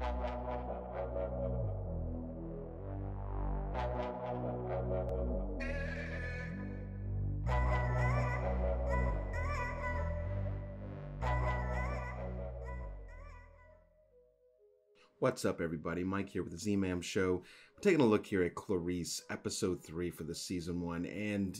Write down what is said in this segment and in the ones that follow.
What's up, everybody? Mike here with the ZMAM show. We're taking a look here at Clarice, episode 3 for the season 1. And,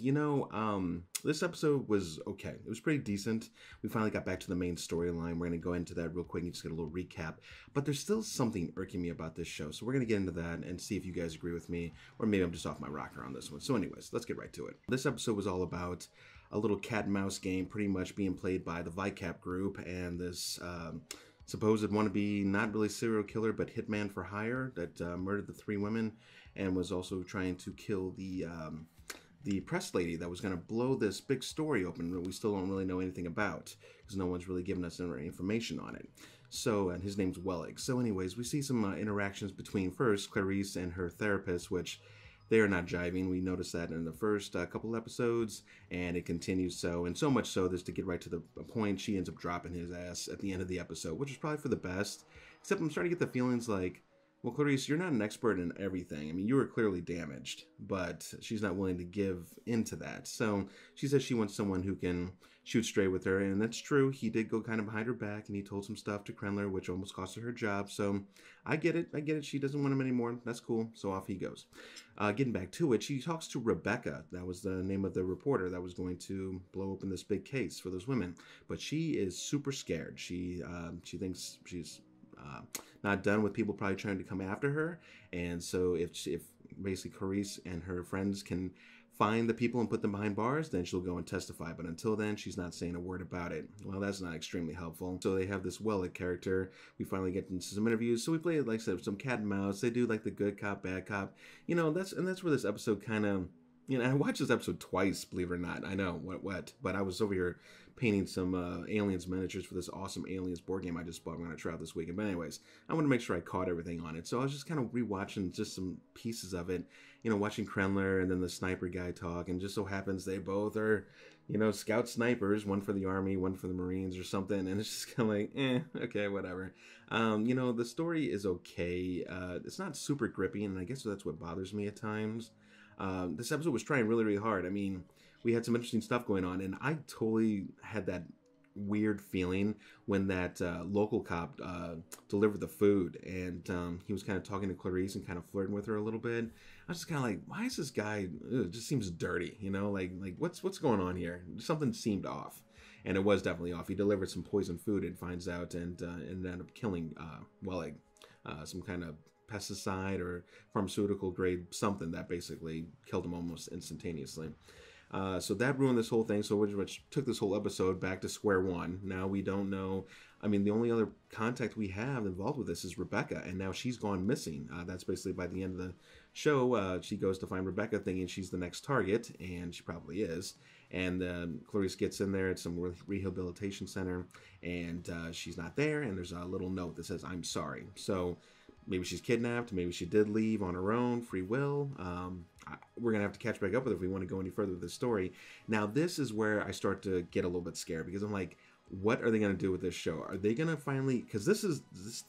this episode was okay. It was pretty decent. We finally got back to the main storyline. We're going to go into that real quick and just get a little recap. But there's still something irking me about this show. So we're going to get into that and see if you guys agree with me. Or maybe I'm just off my rocker on this one. So anyways, let's get right to it. This episode was all about a little cat and mouse game pretty much being played by the VICAP group and this supposed wannabe, not really serial killer, but hitman for hire that murdered the 3 women and was also trying to kill the press lady that was going to blow this big story open that we still don't really know anything about because no one's really given us any information on it. So, and his name's Wellig. So anyways, we see some interactions between first Clarice and her therapist, which they are not jiving. We noticed that in the first couple episodes, and it continues so. And so much so, just to get right to the point, she ends up dropping his ass at the end of the episode, which is probably for the best. Except I'm starting to get the feelings like, well, Clarice, you're not an expert in everything. I mean, you were clearly damaged, but she's not willing to give into that. So she says she wants someone who can shoot straight with her, and that's true. He did go kind of behind her back, and he told some stuff to Krendler, which almost cost her job. So I get it. I get it. She doesn't want him anymore. That's cool. So off he goes. Getting back to it, she talks to Rebecca. That was the name of the reporter that was going to blow open this big case for those women. But she is super scared. She thinks she's not done with people probably trying to come after her, and so if basically Clarice and her friends can find the people and put them behind bars, then she'll go and testify. But until then, she's not saying a word about it. Well, that's not extremely helpful. So they have this Wellig character. We finally get into some interviews. So we play, like I said, some cat and mouse. They do like the good cop, bad cop. That's where this episode kind of. I watched this episode twice, believe it or not. I know, what? But I was over here painting some Aliens miniatures for this awesome Aliens board game I just bought. I'm going to try out this weekend. But anyways, I want to make sure I caught everything on it. So I was just kind of rewatching just some pieces of it. Watching Krendler and then the sniper guy talk. And just so happens they both are, scout snipers. One for the Army, one for the Marines or something. And it's just kind of like, okay, whatever. The story is okay. It's not super grippy, and I guess that's what bothers me at times. This episode was trying really, really hard. I mean, we had some interesting stuff going on, and I totally had that weird feeling when that local cop delivered the food, and he was kind of talking to Clarice and kind of flirting with her a little bit. I was just kind of like, why is this guy? It just seems dirty, like what's going on here? Something seemed off, and it was definitely off. He delivered some poisoned food, and finds out, and ended up killing Wellig, some kind of pesticide or pharmaceutical grade something that basically killed him almost instantaneously. So that ruined this whole thing, so which took this whole episode back to square one. Now we don't know. I mean, the only other contact we have involved with this is Rebecca, and now she's gone missing. That's basically by the end of the show. She goes to find Rebecca thinking she's the next target, and she probably is. And Clarice gets in there at some rehabilitation center, and she's not there, and there's a little note that says, "I'm sorry." So maybe she's kidnapped. Maybe she did leave on her own, free will. We're going to have to catch back up with her if we want to go any further with this story. Now, this is where I start to get a little bit scared because I'm like, what are they going to do with this show? Are they going to finally... Because this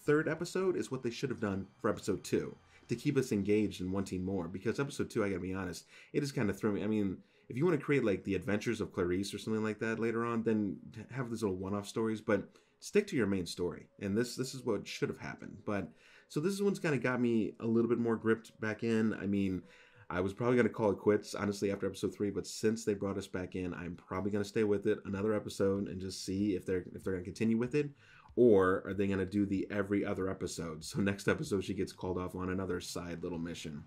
3rd episode is what they should have done for episode 2 to keep us engaged and wanting more. Because episode 2, I got to be honest, it just kind of threw me... I mean, if you want to create like the adventures of Clarice or something like that later on, then have these little one-off stories, but stick to your main story. And this is what should have happened. But... So this one's kind of got me a little bit more gripped back in. I mean, I was probably going to call it quits, honestly, after episode 3. But since they brought us back in, I'm probably going to stay with it another episode and just see if they're going to continue with it. Or are they going to do the every other episode? So next episode, she gets called off on another side little mission.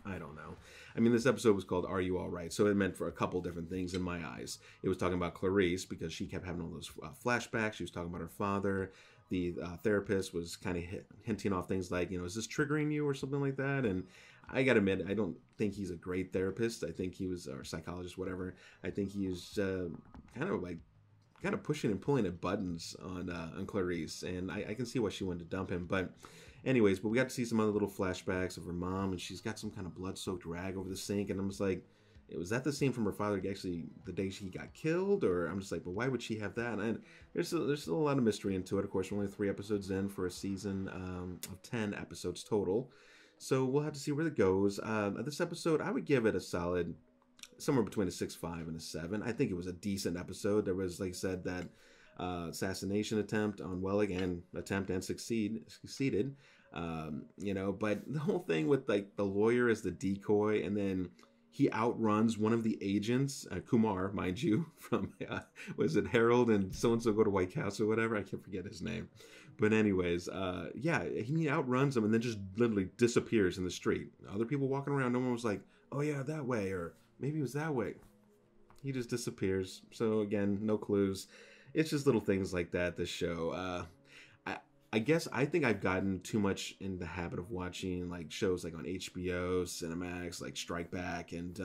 I don't know. I mean, this episode was called Are You All Right? So it meant for a couple different things in my eyes. It was talking about Clarice because she kept having all those flashbacks. She was talking about her father. The therapist was kind of hinting off things like, is this triggering you or something like that? And I got to admit, I don't think he's a great therapist. I think he was, or psychologist, whatever. I think he is kind of pushing and pulling at buttons on Clarice. And I can see why she wanted to dump him. But anyways, we got to see some other little flashbacks of her mom, and she's got some kind of blood-soaked rag over the sink. And I'm just like, was that the scene from her father actually the day she got killed, or I'm just like, but why would she have that? And there's still a lot of mystery into it. Of course, we're only 3 episodes in for a season of 10 episodes total, so we'll have to see where it goes. This episode, I would give it a solid somewhere between a 6.5 and a 7. I think it was a decent episode. There was, like I said, that assassination attempt on Wellig, and succeeded. You know, but the whole thing with like the lawyer as the decoy, and then he outruns one of the agents, Kumar, mind you, from was it Harold and so go to White Castle or whatever? I can't forget his name. But anyways, yeah, he outruns him and then just literally disappears in the street. Other people walking around, no one was like, oh yeah, that way, or maybe it was that way. He just disappears. So again, no clues. It's just little things like that, this show. I guess I think I've gotten too much in the habit of watching like shows like on HBO, Cinemax, like Strike Back, and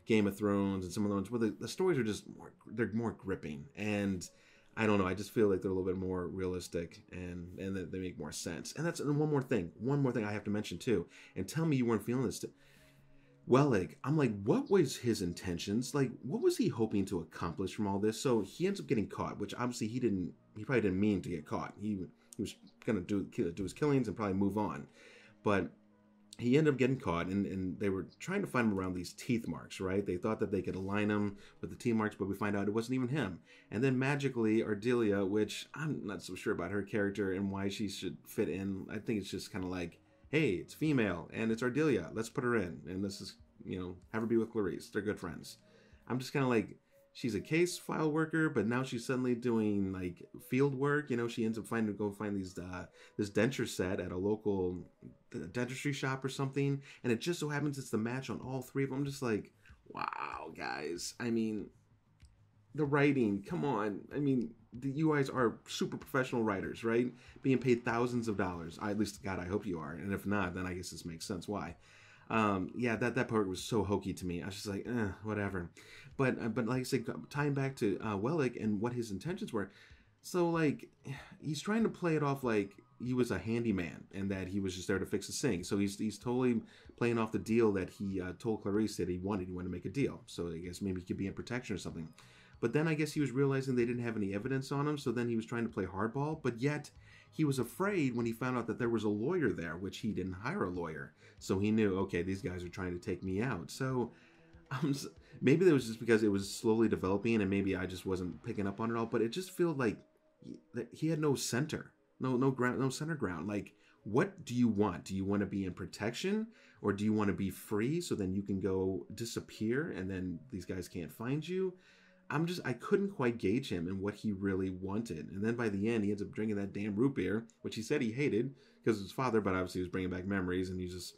Game of Thrones, and some of the ones where the stories are just they're more gripping, and I don't know, I just feel like they're a little bit more realistic, and they make more sense. And that's one more thing I have to mention too. And tell me you weren't feeling this. Wellig, I'm like, what was his intentions? Like, what was he hoping to accomplish from all this? So he ends up getting caught, which obviously he probably didn't mean to get caught. He was gonna do his killings and probably move on, but he ended up getting caught, and they were trying to find him around these teeth marks, right? They thought that they could align him with the teeth marks, but we find out it wasn't even him. And then magically, Ardelia, which I'm not so sure about her character and why she should fit in. I think it's just kind of like, hey, it's female and it's Ardelia, let's put her in, and this is, you know, have her be with Clarice. They're good friends. I'm just kind of like, she's a case file worker, but now she's suddenly doing like field work. You know, she ends up find these this denture set at a local dentistry shop or something, and it just so happens it's the match on all 3 of them. I'm just like, wow, guys. I mean, the writing, come on. I mean, you guys are super professional writers, right? Being paid thousands of dollars. At least, God, I hope you are. And if not, then I guess this makes sense why. Yeah, that part was so hokey to me. I was just like, whatever. But like I said, tying back to Wellig and what his intentions were. So like, he's trying to play it off like he was a handyman and that he was just there to fix the sink. So he's totally playing off the deal that he told Clarice that he wanted to make a deal. So I guess maybe he could be in protection or something. But then I guess he was realizing they didn't have any evidence on him. So then he was trying to play hardball. But yet he was afraid when he found out that there was a lawyer there, which he didn't hire a lawyer. So he knew, okay, these guys are trying to take me out. So maybe that was just because it was slowly developing and maybe I just wasn't picking up on it all. But it just felt like he had no center, no ground, no center ground. Like, what do you want? Do you want to be in protection, or do you want to be free so then you can go disappear and then these guys can't find you? I couldn't quite gauge him and what he really wanted. And then by the end, he ends up drinking that damn root beer, which he said he hated because of his father, but obviously he was bringing back memories and he's just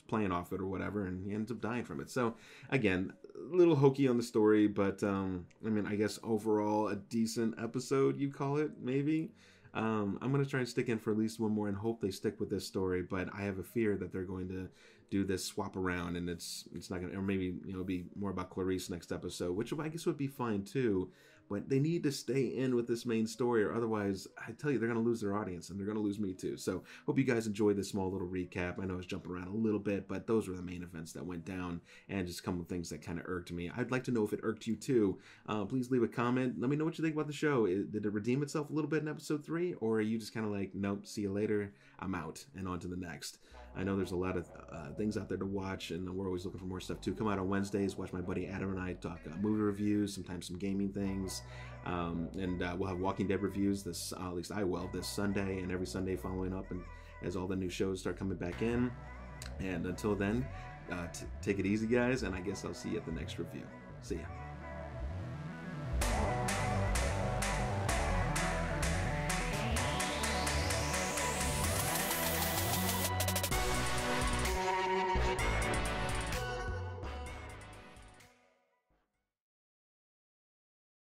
playing off it or whatever, and he ends up dying from it. So again, a little hokey on the story, but I mean, I guess overall a decent episode, you call it, maybe. I'm going to try and stick in for at least one more and hope they stick with this story, but I have a fear that they're going to do this swap around and it's not going to, or maybe, you know, be more about Clarice next episode, which I guess would be fine too. But they need to stay in with this main story, or otherwise, I tell you, they're going to lose their audience, and they're going to lose me too. So, hope you guys enjoyed this small little recap. I know I was jumping around a little bit, but those were the main events that went down, and just a couple of things that kind of irked me. I'd like to know if it irked you too. Please leave a comment. Let me know what you think about the show. Did it redeem itself a little bit in episode 3, or are you just kind of like, nope, see you later, I'm out, and on to the next? I know there's a lot of things out there to watch, and we're always looking for more stuff too. Come out on Wednesdays, watch my buddy Adam and I talk movie reviews, sometimes some gaming things. And we'll have Walking Dead reviews this, at least I will, this Sunday and every Sunday following up, and as all the new shows start coming back in. And until then, take it easy, guys, and I guess I'll see you at the next review. See ya.